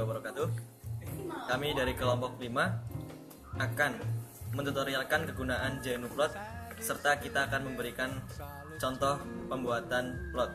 wabarakatuh. Kami dari kelompok 5 akan mentutorialkan kegunaan GNU-Plot serta kita akan memberikan contoh pembuatan plot.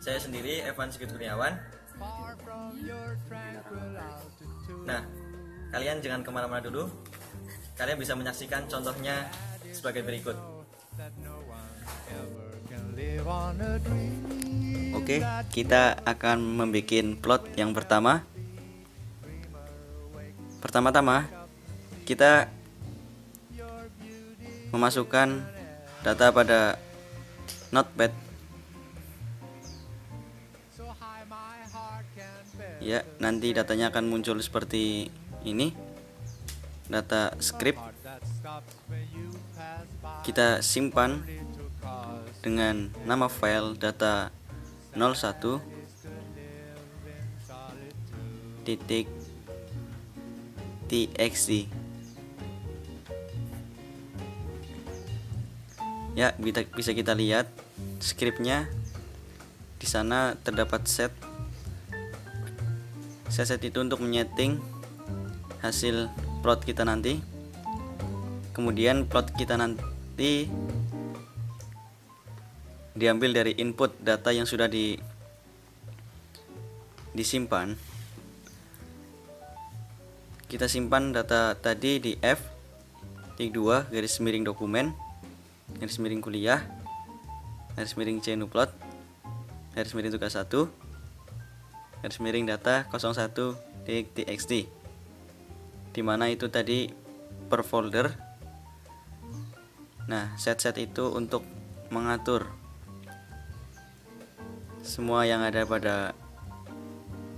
Saya sendiri Evan Sigit Kurniawan. Nah, kalian jangan kemana-mana dulu. Kalian bisa menyaksikan contohnya sebagai berikut. Oke, kita akan membuat plot yang pertama. Pertama-tama, kita memasukkan data pada Notepad. Ya, nanti datanya akan muncul seperti ini. Data script. Kita simpan dengan nama file data 01 titik txt. Ya, bisa kita lihat scriptnya. Di sana terdapat set itu untuk menyeting hasil plot kita nanti. Kemudian plot kita nanti diambil dari input data yang sudah disimpan. Kita simpan data tadi di F-2 garis miring dokumen garis miring kuliah garis miring GNU-Plot garis miring tugas 1 garis miring data 01.txt, dimana itu tadi per folder. Nah, set itu untuk mengatur semua yang ada pada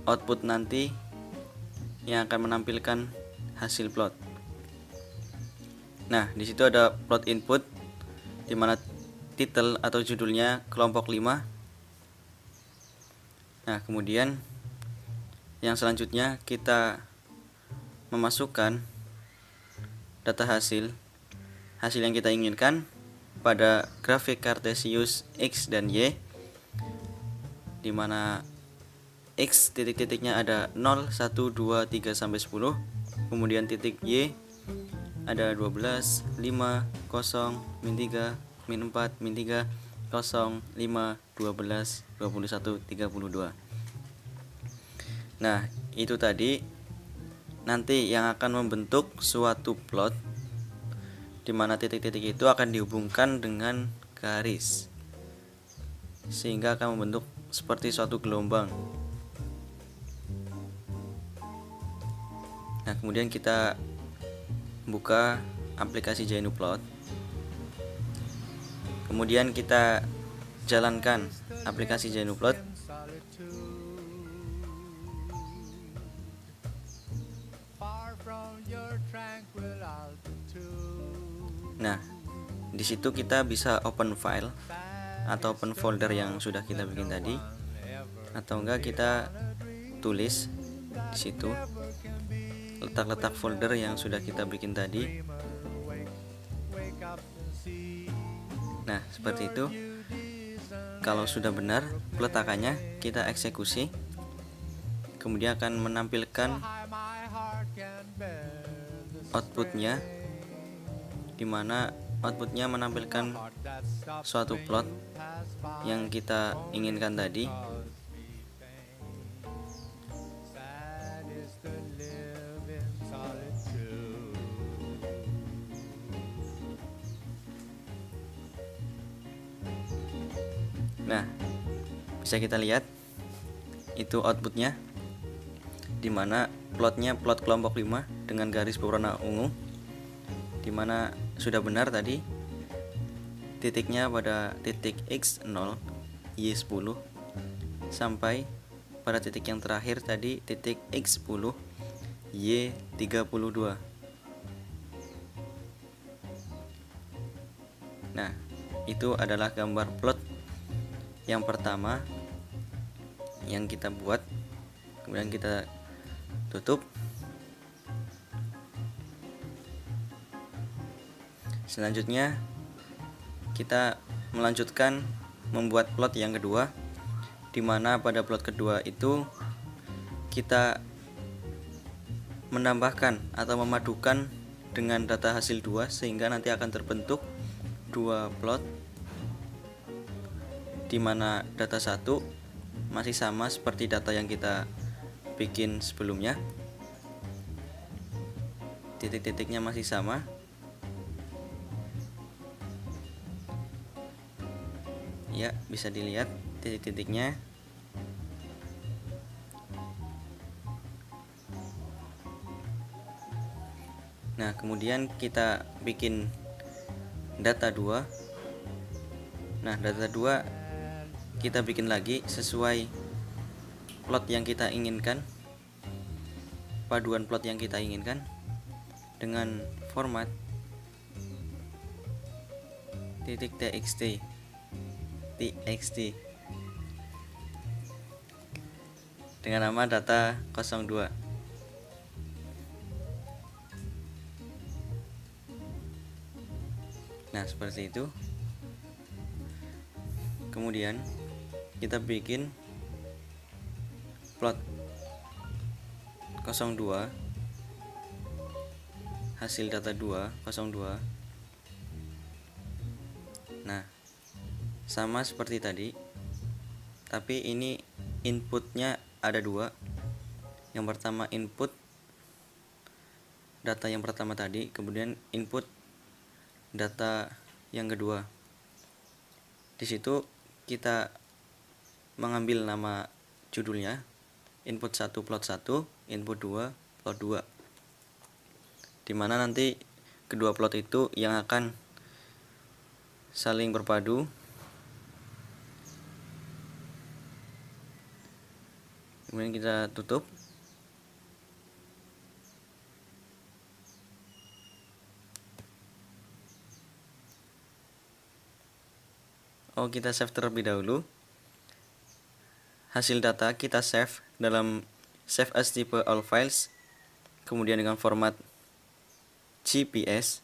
output nanti yang akan menampilkan hasil plot. Nah, di situ ada plot input, di mana title atau judulnya kelompok 5. Nah, kemudian yang selanjutnya kita memasukkan data hasil yang kita inginkan pada grafik Cartesius X dan Y, di mana X titik-titiknya ada 0, 1, 2, 3 sampai 10. Kemudian titik Y ada 12, 5, 0, min 3, min 4, min 3, 0, 5, 12, 21, 32. Nah, itu tadi nanti yang akan membentuk suatu plot, di mana titik-titik itu akan dihubungkan dengan garis sehingga akan membentuk seperti suatu gelombang. Nah, kemudian kita buka aplikasi GNU-Plot. Kemudian kita jalankan aplikasi GNU-Plot. Nah, di situ kita bisa open file atau open folder yang sudah kita bikin tadi, atau enggak kita tulis di situ letak-letak folder yang sudah kita bikin tadi. Nah, seperti itu. Kalau sudah benar peletakannya, kita eksekusi. Kemudian akan menampilkan outputnya, di mana outputnya menampilkan suatu plot yang kita inginkan tadi. Nah, bisa kita lihat itu outputnya, di mana plotnya plot kelompok 5 dengan garis berwarna ungu, di mana sudah benar tadi titiknya pada titik X0, Y10 sampai pada titik yang terakhir tadi titik X10, Y32. Nah, itu adalah gambar plot yang pertama yang kita buat. Kemudian kita tutup. Selanjutnya kita melanjutkan membuat plot yang kedua, di mana pada plot kedua itu kita menambahkan atau memadukan dengan data hasil 2 sehingga nanti akan terbentuk dua plot di mana data 1 masih sama seperti data yang kita bikin sebelumnya. Titik-titiknya masih sama. Ya, bisa dilihat titik-titiknya. Nah, kemudian kita bikin data 2. Nah, data 2 kita bikin lagi sesuai plot yang kita inginkan, paduan plot yang kita inginkan dengan format .txt dengan nama data 02. Nah, seperti itu. Kemudian kita bikin plot 02 hasil data 2 02. Nah, sama seperti tadi, tapi ini inputnya ada dua. Yang pertama input data yang pertama tadi, kemudian input data yang kedua. Di situ kita mengambil nama judulnya input 1 plot 1, input 2 plot 2, dimana nanti kedua plot itu yang akan saling berpadu. Kemudian kita tutup. Kita save terlebih dahulu. Hasil data kita save dalam save as type all files, kemudian dengan format GPS,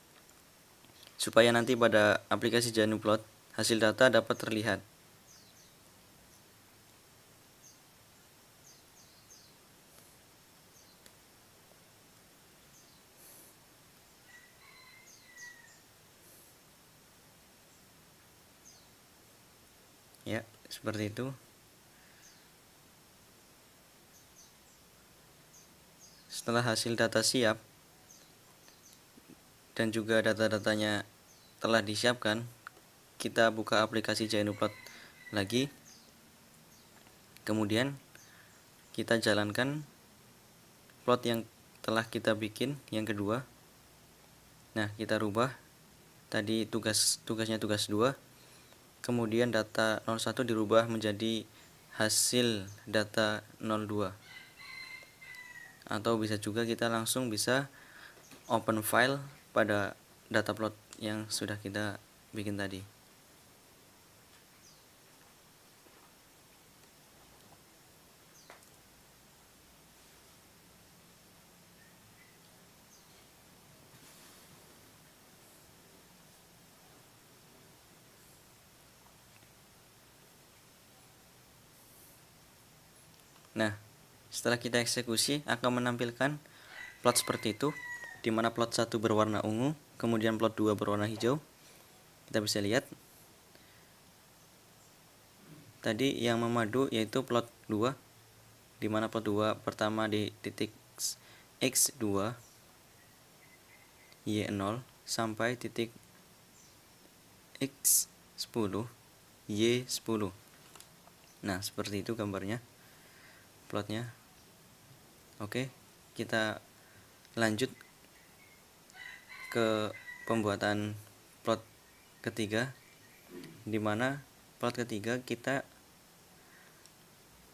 supaya nanti pada aplikasi JanuPlot hasil data dapat terlihat. Ya, seperti itu. Setelah hasil data siap dan juga data-datanya telah disiapkan, kita buka aplikasi JanuPlot lagi. Kemudian kita jalankan plot yang telah kita bikin yang kedua. Nah, kita rubah tadi tugasnya tugas 2. Kemudian data 01 dirubah menjadi hasil data 02. Atau bisa juga kita langsung bisa open file pada data plot yang sudah kita bikin tadi. Nah, setelah kita eksekusi akan menampilkan plot seperti itu, di mana plot 1 berwarna ungu, kemudian plot 2 berwarna hijau. Kita bisa lihat tadi yang memadu yaitu plot 2, di mana plot 2 pertama di titik X2 Y0 sampai titik X10 Y10. Nah, seperti itu gambarnya, plotnya. Oke, kita lanjut ke pembuatan plot ketiga, di mana plot ketiga kita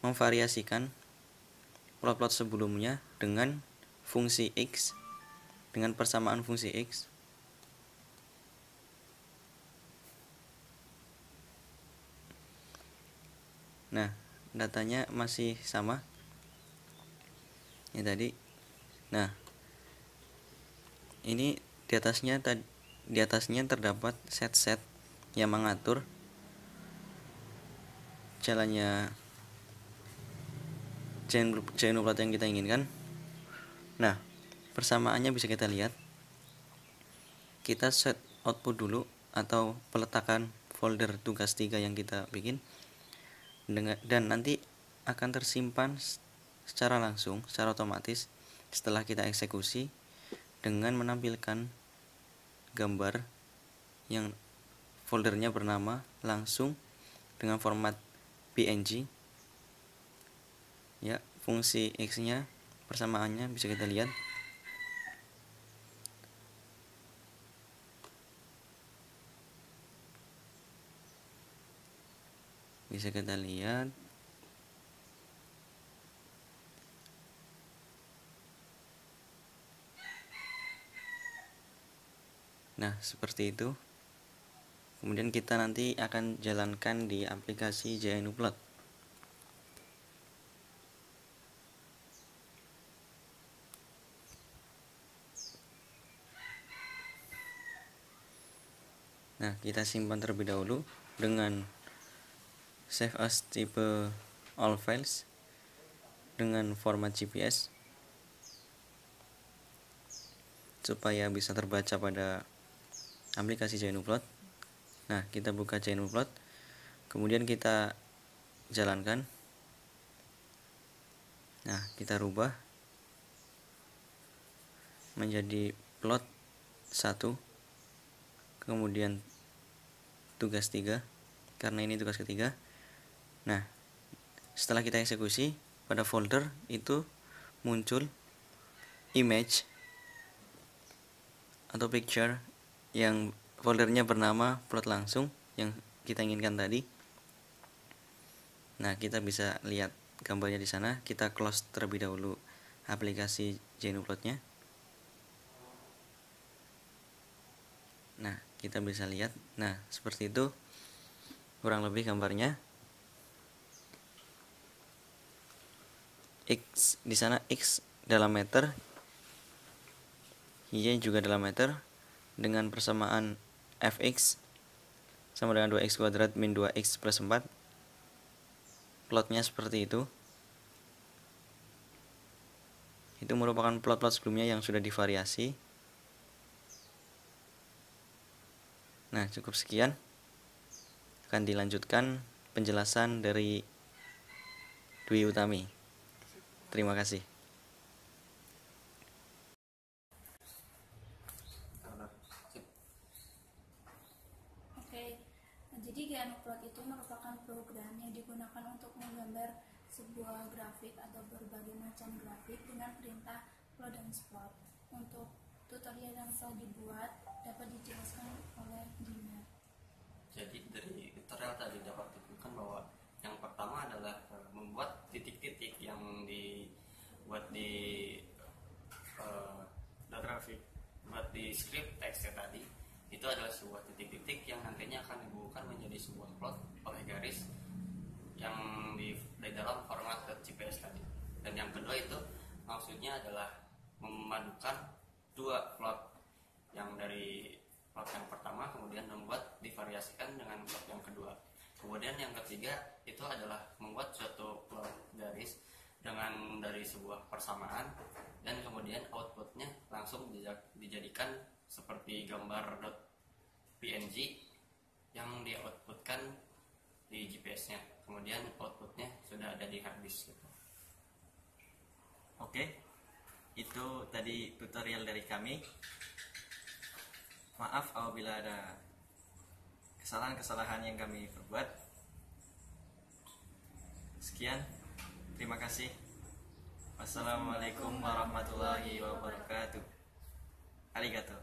memvariasikan plot-plot sebelumnya dengan fungsi X, dengan persamaan fungsi X. Nah, datanya masih sama ya tadi. Nah, ini di atasnya terdapat set-set yang mengatur jalannya JanuPlot yang kita inginkan. Nah, persamaannya bisa kita lihat. Kita set output dulu atau peletakan folder tugas 3 yang kita bikin, dan nanti akan tersimpan secara langsung, secara otomatis setelah kita eksekusi dengan menampilkan gambar yang foldernya bernama langsung dengan format PNG. Ya, fungsi X-nya persamaannya bisa kita lihat. Bisa kita lihat. Nah, seperti itu. Kemudian kita nanti akan jalankan di aplikasi JNUplot. Nah, kita simpan terlebih dahulu dengan save as tipe all files dengan format GPS supaya bisa terbaca pada aplikasi JNUplot. Nah, kita buka JNUplot, kemudian kita jalankan. Nah, kita rubah menjadi plot 1, kemudian tugas 3, karena ini tugas ketiga. Nah, setelah kita eksekusi, pada folder itu muncul image atau picture yang foldernya bernama plot langsung yang kita inginkan tadi. Nah, kita bisa lihat gambarnya di sana. Kita close terlebih dahulu aplikasi JNUplotnya. Nah, kita bisa lihat. Nah, seperti itu kurang lebih gambarnya. X di sana, X dalam meter, Y juga dalam meter, dengan persamaan fx sama dengan 2x kuadrat min 2x plus 4. Plotnya seperti itu. Itu merupakan plot-plot sebelumnya yang sudah divariasi. Nah, cukup sekian. Akan dilanjutkan penjelasan dari Dwi Utami. Terima kasih. Jadi GNUplot itu merupakan program yang digunakan untuk menggambar sebuah grafik atau berbagai macam grafik dengan perintah plot dan splot. Untuk tutorial yang telah dibuat dapat dijelaskan oleh Dina. Jadi dari tutorial tadi dapat ditemukan bahwa yang pertama adalah membuat titik-titik yang dibuat di grafik, buat di script teksnya tadi. Itu adalah sebuah titik-titik yang nantinya akan dibubuhkan menjadi sebuah plot oleh garis yang di dalam format .gps tadi. Dan yang kedua itu maksudnya adalah memadukan dua plot, yang dari plot yang pertama kemudian membuat divariasikan dengan plot yang kedua. Kemudian yang ketiga itu adalah membuat suatu plot garis dengan dari sebuah persamaan, dan kemudian outputnya langsung dijadikan seperti gambar .png yang di-outputkan di GPS-nya. Kemudian outputnya sudah ada di harddisk gitu. Oke, itu tadi tutorial dari kami. Maaf apabila ada kesalahan-kesalahan yang kami perbuat. Sekian, terima kasih. Wassalamualaikum warahmatullahi wabarakatuh. Arigato.